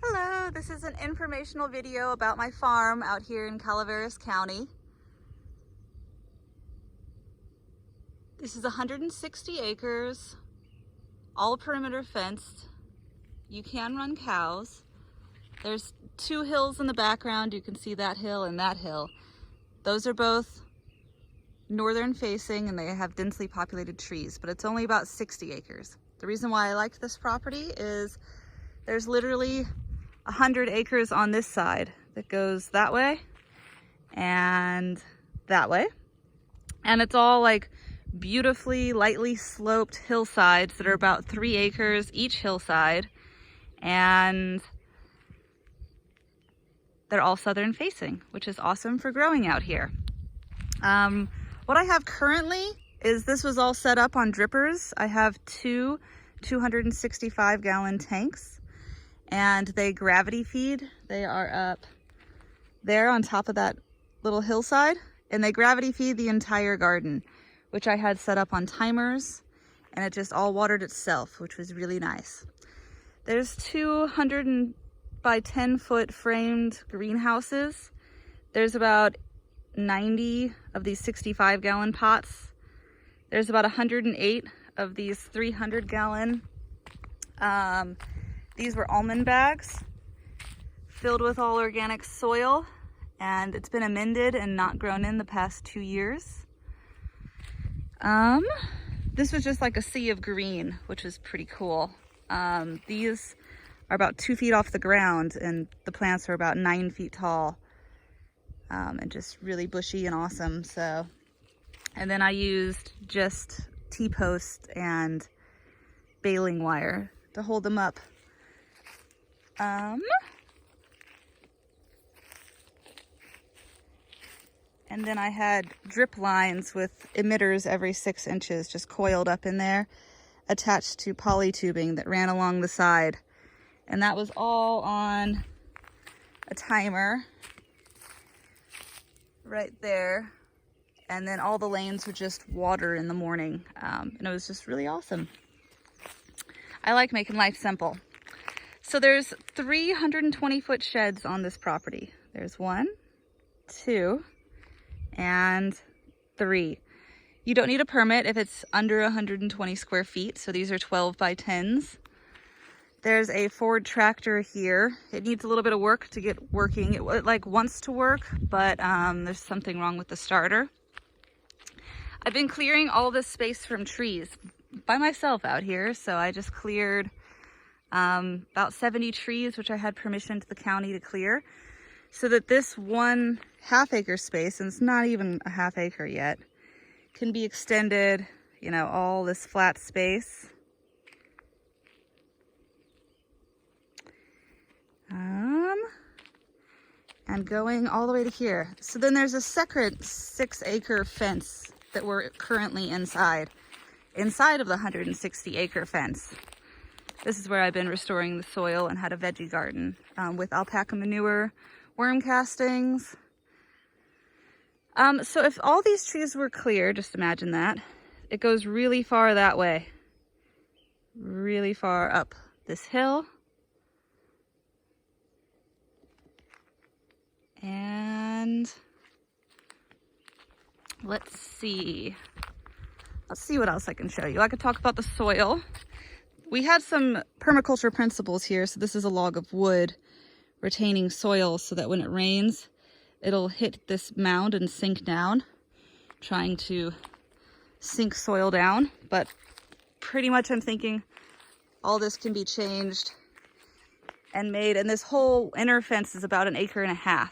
Hello, this is an informational video about my farm out here in Calaveras County. This is 160 acres, all perimeter fenced. You can run cows. There's two hills in the background. You can see that hill and that hill. Those are both northern facing and they have densely populated trees, but it's only about 60 acres. The reason why I like this property is there's literally 100 acres on this side that goes that way and that way. And it's all like beautifully lightly sloped hillsides that are about 3 acres each hillside. And they're all southern facing, which is awesome for growing out here. What I have currently is this was all set up on drippers. I have two 265-gallon tanks. And they gravity feed. They are up there on top of that little hillside, and they gravity feed the entire garden, which I had set up on timers, and it just all watered itself, which was really nice. There's 200 by 10 foot framed greenhouses. There's about 90 of these 65-gallon pots. There's about 108 of these 300-gallon these were almond bags filled with all organic soil, and it's been amended and not grown in the past 2 years. This was just like a sea of green, which was pretty cool. These are about 2 feet off the ground and the plants are about 9 feet tall, and just really bushy and awesome. So, and then I used just T-post and baling wire to hold them up. And then I had drip lines with emitters every 6 inches just coiled up in there, attached to poly tubing that ran along the side. And that was all on a timer right there. And then all the lanes would just water in the morning. And it was just really awesome. I like making life simple. So there's 320-foot sheds on this property. There's 1, 2, and 3. You don't need a permit if it's under 120 square feet. So these are 12 by 10s. There's a Ford tractor here. It needs a little bit of work to get working. It like wants to work, but there's something wrong with the starter. I've been clearing all this space from trees by myself out here. So I just cleared about 70 trees, which I had permission to the county to clear, so that this 1.5 acre space, and it's not even a 1/2 acre yet, can be extended, you know, all this flat space. And going all the way to here. So then there's a separate 6-acre fence that we're currently inside of the 160-acre fence. This is where I've been restoring the soil and had a veggie garden with alpaca manure, worm castings. So if all these trees were clear, just imagine that, it goes really far that way, really far up this hill. And let's see what else I can show you. I could talk about the soil. We had some permaculture principles here. So this is a log of wood retaining soil so that when it rains, it'll hit this mound and sink down, trying to sink soil down. But pretty much I'm thinking all this can be changed and made. And this whole inner fence is about 1.5 acres.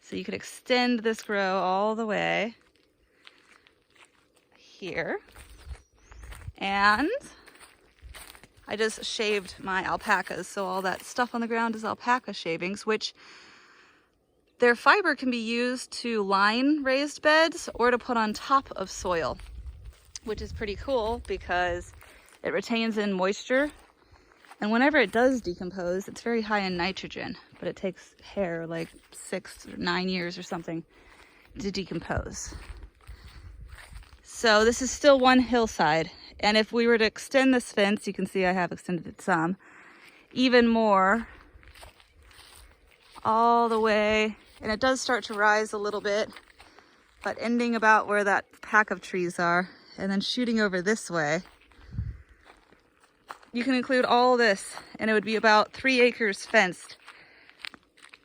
So you could extend this grow all the way here. And I just shaved my alpacas. So all that stuff on the ground is alpaca shavings, which their fiber can be used to line raised beds or to put on top of soil, which is pretty cool because it retains in moisture. And whenever it does decompose, it's very high in nitrogen, but it takes hair like 6 or 9 years or something to decompose. So this is still one hillside. And if we were to extend this fence, you can see I have extended it some. even more all the way, and it does start to rise a little bit, but ending about where that pack of trees are, and then shooting over this way. You can include all this, and it would be about 3 acres fenced,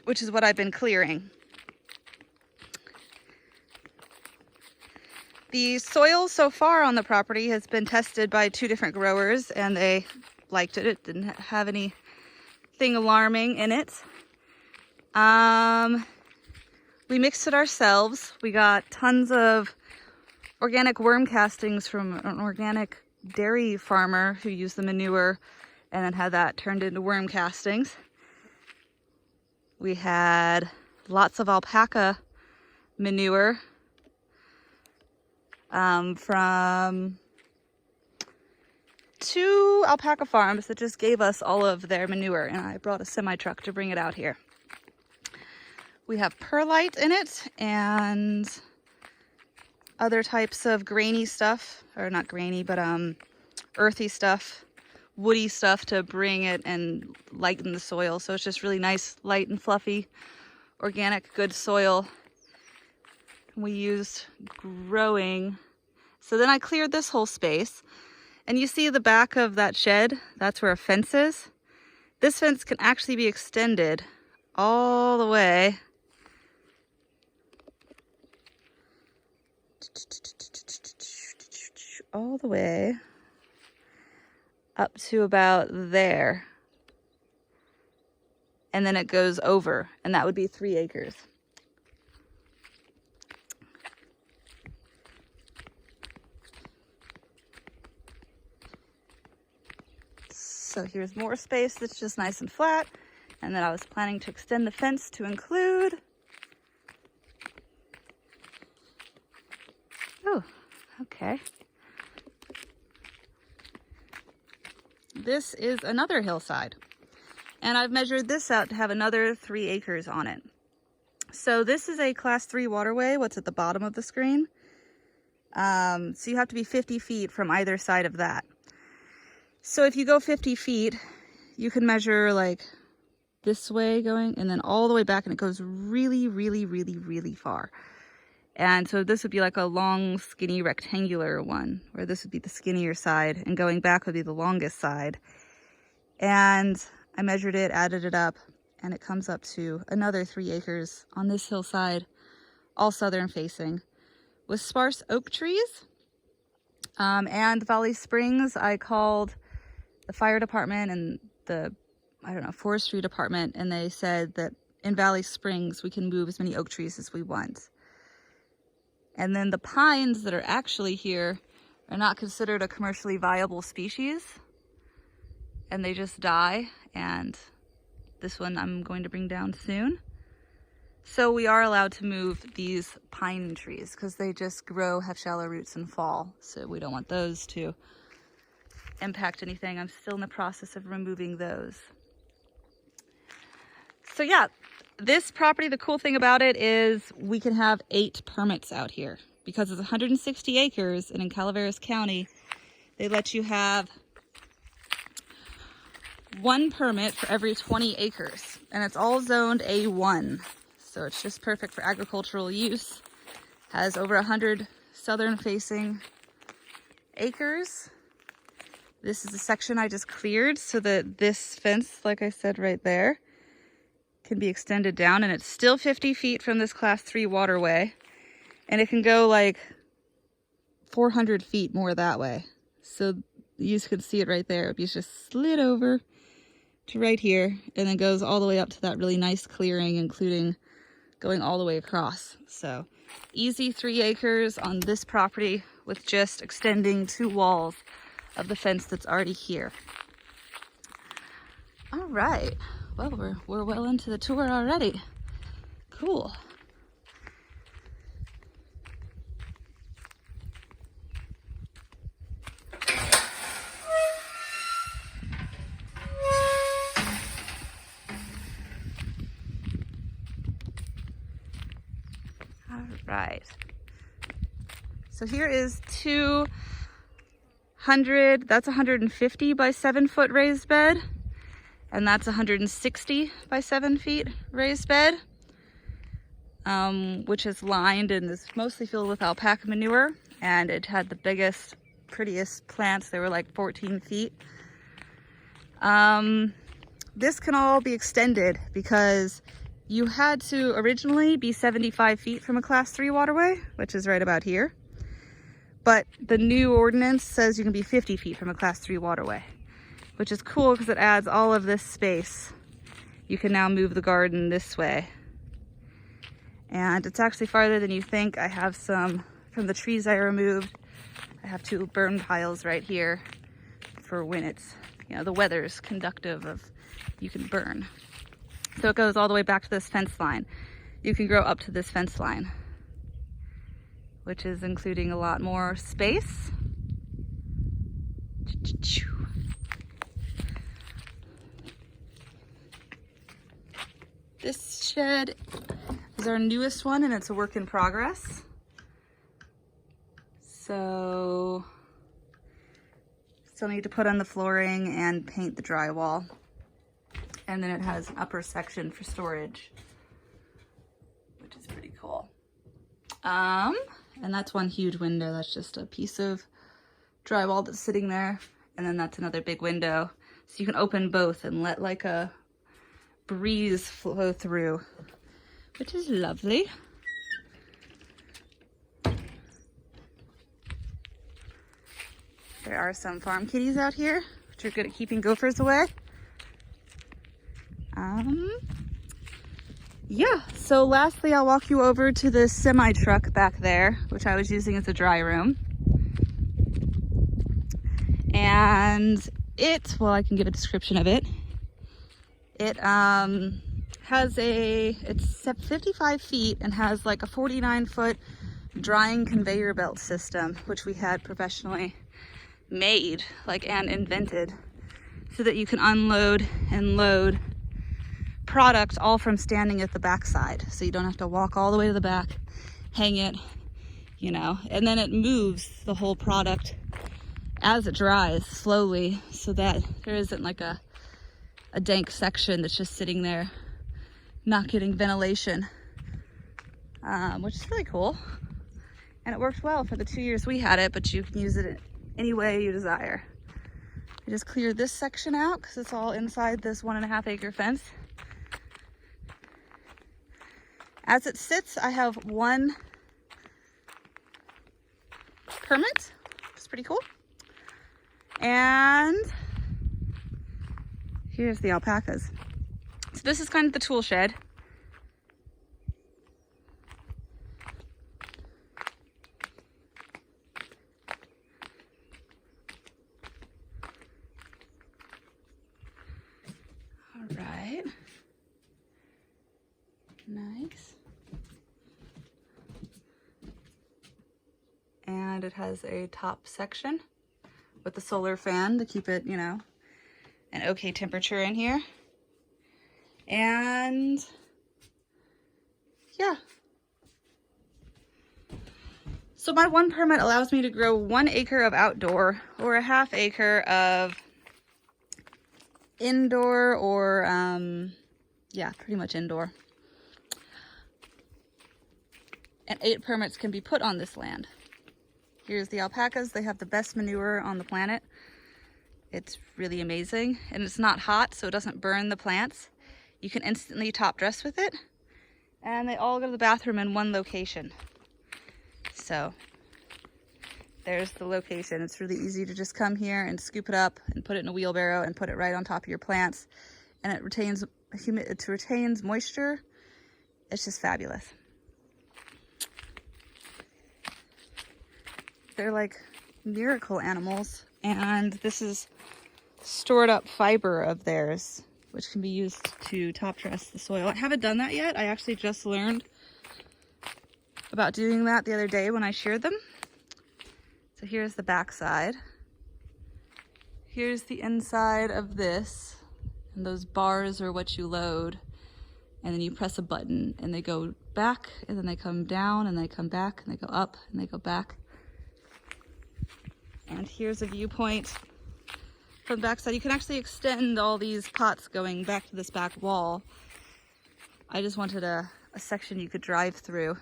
which is what I've been clearing. The soil so far on the property has been tested by 2 different growers, and they liked it. It didn't have anything alarming in it. We mixed it ourselves. We got tons of organic worm castings from an organic dairy farmer who used the manure and then had that turned into worm castings. We had lots of alpaca manure from 2 alpaca farms that just gave us all of their manure, and I brought a semi-truck to bring it out here. We have perlite in it and other types of grainy stuff, or not grainy, but earthy stuff, woody stuff to bring it and lighten the soil. So it's just really nice, light and fluffy, organic, good soil. We used growing. So then I cleared this whole space, and you see the back of that shed, that's where a fence is. This fence can actually be extended all the way up to about there, and then it goes over, and that would be 3 acres. So here's more space that's just nice and flat, and then I was planning to extend the fence to include, oh, okay. This is another hillside, and I've measured this out to have another 3 acres on it. So this is a class 3 waterway, what's at the bottom of the screen. So you have to be 50 feet from either side of that. So if you go 50 feet, you can measure like this way going, and then all the way back, and it goes really, really, really, really far. And so this would be like a long, skinny, rectangular one, where this would be the skinnier side, and going back would be the longest side. And I measured it, added it up, and it comes up to another 3 acres on this hillside, all southern facing, with sparse oak trees. And Valley Springs, I called the fire department and the, forestry department, and they said that in Valley Springs, we can move as many oak trees as we want. And then the pines that are actually here are not considered a commercially viable species, and they just die. And this one I'm going to bring down soon. So we are allowed to move these pine trees because they just grow, have shallow roots, and fall. So we don't want those to impact anything. I'm still in the process of removing those. So yeah, this property, the cool thing about it is we can have 8 permits out here because it's 160 acres, and in Calaveras County, they let you have 1 permit for every 20 acres, and it's all zoned A1. So it's just perfect for agricultural use. Has over 100 southern facing acres. This is the section I just cleared so that this fence, like I said right there, can be extended down, and it's still 50 feet from this class 3 waterway, and it can go like 400 feet more that way. So you can see it right there. It's just slid over to right here, and then goes all the way up to that really nice clearing, including going all the way across. So easy 3 acres on this property with just extending 2 walls of the fence that's already here. All right. Well, we're well into the tour already. Cool. All right. So here is 200, that's 150 by 7 foot raised bed. And that's 160 by 7 feet raised bed, which is lined and is mostly filled with alpaca manure. And it had the biggest, prettiest plants. They were like 14 feet. This can all be extended because you had to originally be 75 feet from a class 3 waterway, which is right about here. But the new ordinance says you can be 50 feet from a class 3 waterway, which is cool because it adds all of this space. You can now move the garden this way. And it's actually farther than you think. I have some from the trees I removed. I have 2 burn piles right here for when it's, you know, the weather's conductive of you can burn. So it goes all the way back to this fence line. You can grow up to this fence line, which is including a lot more space. This shed is our newest one and it's a work in progress. So still need to put on the flooring and paint the drywall. And then it has an upper section for storage, which is pretty cool. And that's one huge window. That's just a piece of drywall that's sitting there. And then that's another big window. So you can open both and let like a breeze flow through, which is lovely. There are some farm kitties out here, which are good at keeping gophers away. Yeah, so lastly, I'll walk you over to the semi truck back there, which I was using as a dry room. And well, I can give a description of it. It it's 55 feet and has like a 49-foot drying conveyor belt system, which we had professionally made, and invented, so that you can unload and load product all from standing at the backside. So you don't have to walk all the way to the back, hang it, you know, and then it moves the whole product as it dries slowly so that there isn't like a dank section that's just sitting there not getting ventilation, which is really cool. And it worked well for the 2 years we had it, but you can use it any way you desire. I just cleared this section out because it's all inside this 1.5 acre fence. As it sits, I have 1 permit, which is pretty cool. And here's the alpacas. So this is kind of the tool shed. All right. Nice. And it has a top section with the solar fan to keep it, you know, an okay temperature in here. And yeah. So my 1 permit allows me to grow 1 acre of outdoor or a 1/2 acre of indoor, or yeah, pretty much indoor. And 8 permits can be put on this land. Here's the alpacas. They have the best manure on the planet. It's really amazing. And it's not hot, so it doesn't burn the plants. You can instantly top dress with it. And they all go to the bathroom in 1 location. So there's the location. It's really easy to just come here and scoop it up and put it in a wheelbarrow and put it right on top of your plants. And it retains moisture. It's just fabulous. They're like miracle animals, and this is stored up fiber of theirs, which can be used to top dress the soil. I haven't done that yet. I actually just learned about doing that the other day when I sheared them. So here's the back side. Here's the inside of this, and those bars are what you load, and then you press a button and they go back, and then they come down, and they come back, and they go up, and they go back. And here's a viewpoint from the back side. You can actually extend all these pots going back to this back wall. I just wanted a section you could drive through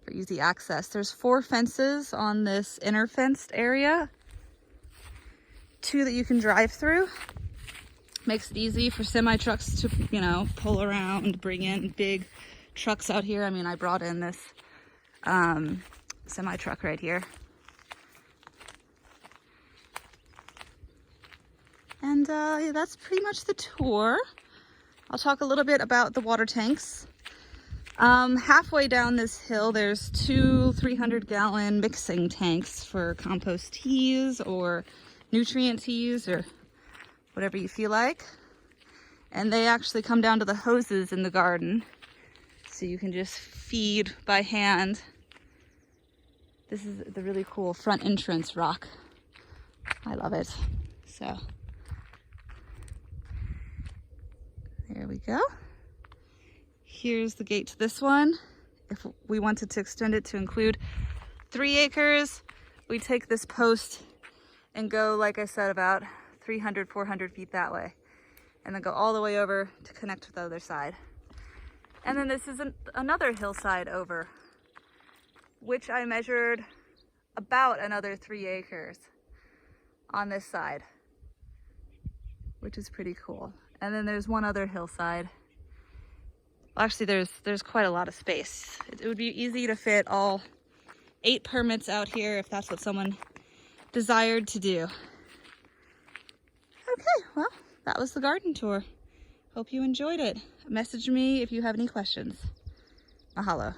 for easy access. There's 4 fences on this inner fenced area, 2 that you can drive through. Makes it easy for semi trucks to, you know, pull around, bring in big trucks out here. I mean, I brought in this semi truck right here. And yeah, that's pretty much the tour. I'll talk a little bit about the water tanks. Halfway down this hill, there's 2 300-gallon mixing tanks for compost teas or nutrient teas or whatever you feel like. And they actually come down to the hoses in the garden, so you can just feed by hand. This is the really cool front entrance rock. I love it. So there we go. Here's the gate to this one. If we wanted to extend it to include 3 acres, we take this post and go, like I said, about 300, 400 feet that way, and then go all the way over to connect with the other side. And then this is another hillside over, which I measured about another 3 acres on this side, which is pretty cool. And then there's one other hillside. Well, actually, there's quite a lot of space. It would be easy to fit all 8 permits out here if that's what someone desired to do. Okay, well, that was the garden tour. Hope you enjoyed it. Message me if you have any questions. Mahalo.